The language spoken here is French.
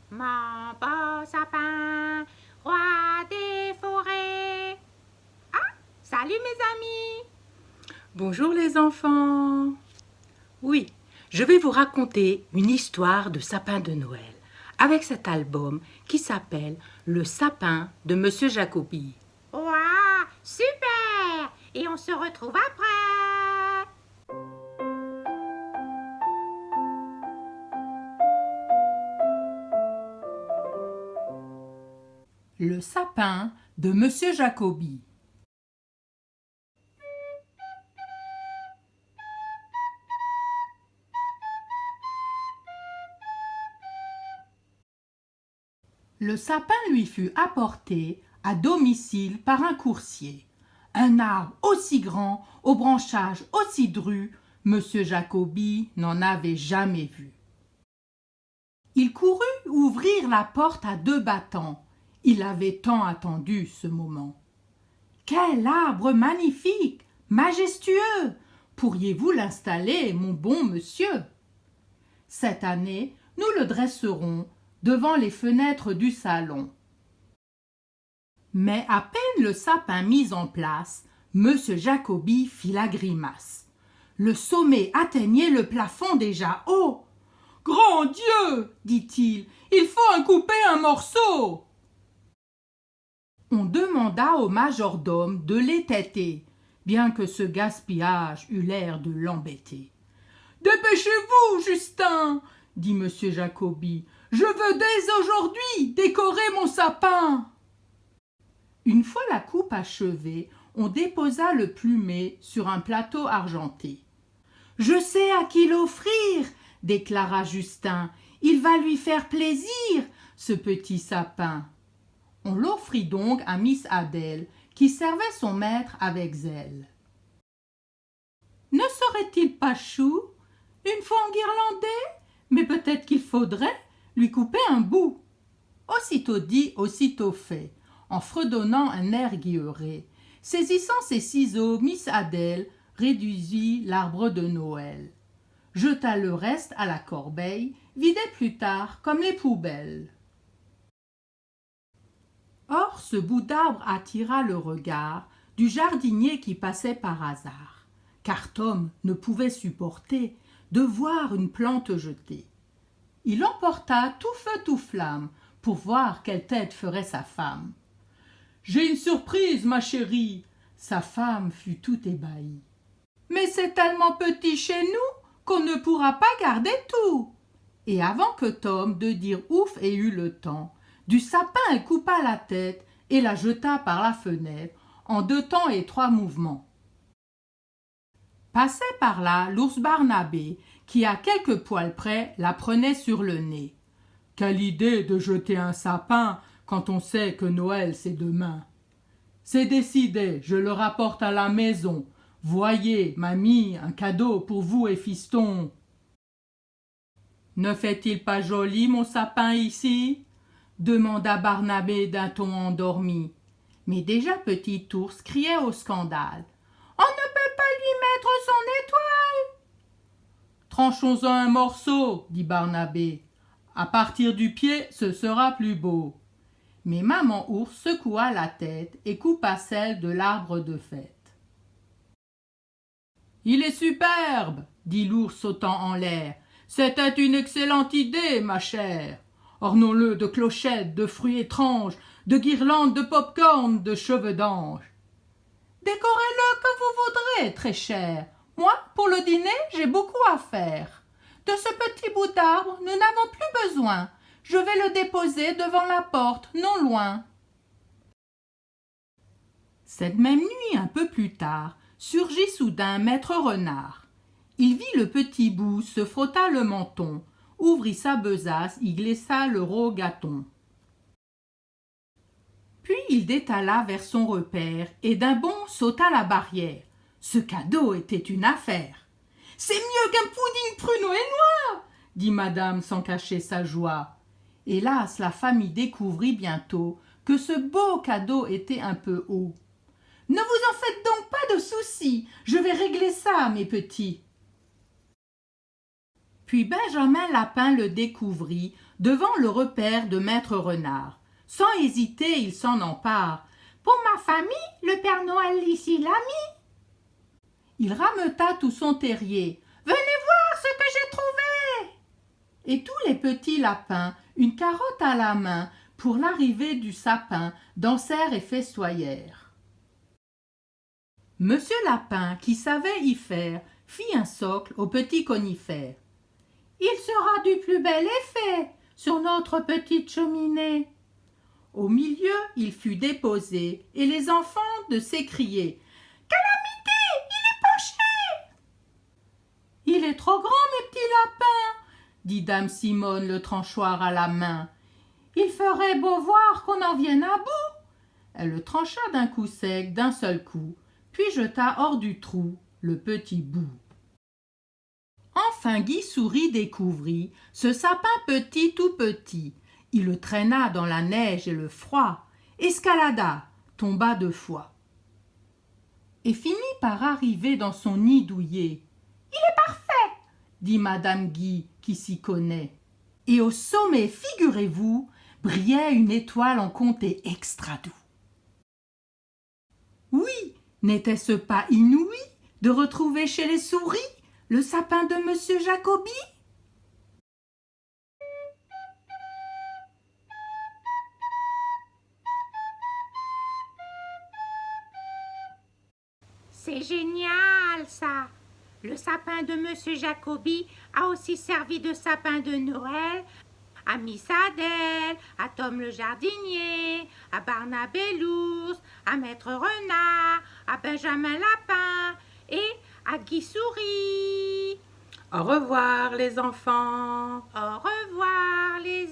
Mon beau sapin, roi des forêts. Ah, salut mes amis. Bonjour les enfants. Oui, je vais vous raconter une histoire de sapin de Noël avec cet album qui s'appelle Le sapin de Monsieur Jacobi. Waouh, super. Et on se retrouve après. Le sapin de Monsieur Jacobi. Le sapin lui fut apporté à domicile par un coursier. Un arbre aussi grand, aux branchages aussi drus, Monsieur Jacobi n'en avait jamais vu. Il courut ouvrir la porte à deux battants. Il avait tant attendu ce moment. Quel arbre magnifique, majestueux! Pourriez-vous l'installer, mon bon monsieur? Cette année, nous le dresserons devant les fenêtres du salon. Mais à peine le sapin mis en place, monsieur Jacobi fit la grimace. Le sommet atteignait le plafond déjà haut. Grand Dieu, dit-il, il faut en couper un morceau. On demanda au majordome de l'étêter, bien que ce gaspillage eût l'air de l'embêter. Dépêchez-vous, Justin, dit monsieur Jacobi, je veux dès aujourd'hui décorer mon sapin. Une fois la coupe achevée, on déposa le plumet sur un plateau argenté. Je sais à qui l'offrir, déclara Justin. Il va lui faire plaisir, ce petit sapin. On l'offrit donc à Miss Adèle, qui servait son maître avec zèle. Ne serait-il pas chou, une fois enguirlandé? Mais peut-être qu'il faudrait lui couper un bout. Aussitôt dit, aussitôt fait, en fredonnant un air guilleré. Saisissant ses ciseaux, Miss Adèle réduisit l'arbre de Noël. Jeta le reste à la corbeille, vidée plus tard comme les poubelles. Or ce bout d'arbre attira le regard du jardinier qui passait par hasard, car Tom ne pouvait supporter de voir une plante jetée. Il emporta tout feu tout flamme pour voir quelle tête ferait sa femme. « J'ai une surprise, ma chérie !» Sa femme fut tout ébahie. « Mais c'est tellement petit chez nous qu'on ne pourra pas garder tout !» Et avant que Tom de dire ouf ait eu le temps, du sapin elle coupa la tête et la jeta par la fenêtre en 2 temps et 3 mouvements. Passait par là l'ours Barnabé qui, à quelques poils près, la prenait sur le nez. Quelle idée de jeter un sapin quand on sait que Noël c'est demain. C'est décidé, je le rapporte à la maison. Voyez, mamie, un cadeau pour vous et fiston. Ne fait-il pas joli mon sapin ici? Demanda Barnabé d'un ton endormi. Mais déjà Petit Ours criait au scandale. On ne peut pas lui mettre son étoile. Tranchons-en un morceau, dit Barnabé. À partir du pied, ce sera plus beau. Mais maman ours secoua la tête et coupa celle de l'arbre de fête. Il est superbe, dit l'ours sautant en l'air. C'était une excellente idée, ma chère. Ornons-le de clochettes, de fruits étranges, de guirlandes de pop-corn, de cheveux d'ange. Décorez-le comme vous voudrez, très cher. Moi, pour le dîner, j'ai beaucoup à faire. De ce petit bout d'arbre, nous n'avons plus besoin. Je vais le déposer devant la porte, non loin. Cette même nuit, un peu plus tard, surgit soudain maître renard. Il vit le petit bout, se frotta le menton, ouvrit sa besace, y glissa le gâton. Puis il détala vers son repère et d'un bond sauta la barrière. Ce cadeau était une affaire. « C'est mieux qu'un pudding pruneau et noix !» dit madame sans cacher sa joie. Hélas, la famille découvrit bientôt que ce beau cadeau était un peu haut. « Ne vous en faites donc pas de soucis, je vais régler ça, mes petits. » Puis Benjamin Lapin le découvrit devant le repère de maître Renard. Sans hésiter, il s'en empare. Pour ma famille, le Père Noël ici l'a mis. Il rameta tout son terrier. Venez voir ce que j'ai trouvé. Et tous les petits lapins, une carotte à la main, pour l'arrivée du sapin, dansèrent et festoyèrent. Monsieur Lapin, qui savait y faire, fit un socle au petit conifère. Il sera du plus bel effet sur notre petite cheminée. Au milieu, il fut déposé, et les enfants de s'écrier « Calamité, il est penché !»« Il est trop grand, mes petits lapins !» dit dame Simone le tranchoir à la main. « Il ferait beau voir qu'on en vienne à bout !» Elle le trancha d'un coup sec, d'un seul coup, puis jeta hors du trou le petit bout. Enfin Guy Souris découvrit ce sapin petit tout petit. Il le traîna dans la neige et le froid, escalada, tomba 2 fois. Et finit par arriver dans son nid douillet. « Il est parfait !» dit madame Guy, qui s'y connaît. Et au sommet, figurez-vous, brillait une étoile en comté extra doux. Oui, n'était-ce pas inouï de retrouver chez les souris le sapin de monsieur Jacobi? C'est génial, ça! Le sapin de monsieur Jacobi a aussi servi de sapin de Noël à Miss Adèle, à Tom le jardinier, à Barnabé l'ours, à Maître Renard, à Benjamin Lapin et à Guy Souris. Au revoir les enfants. Au revoir les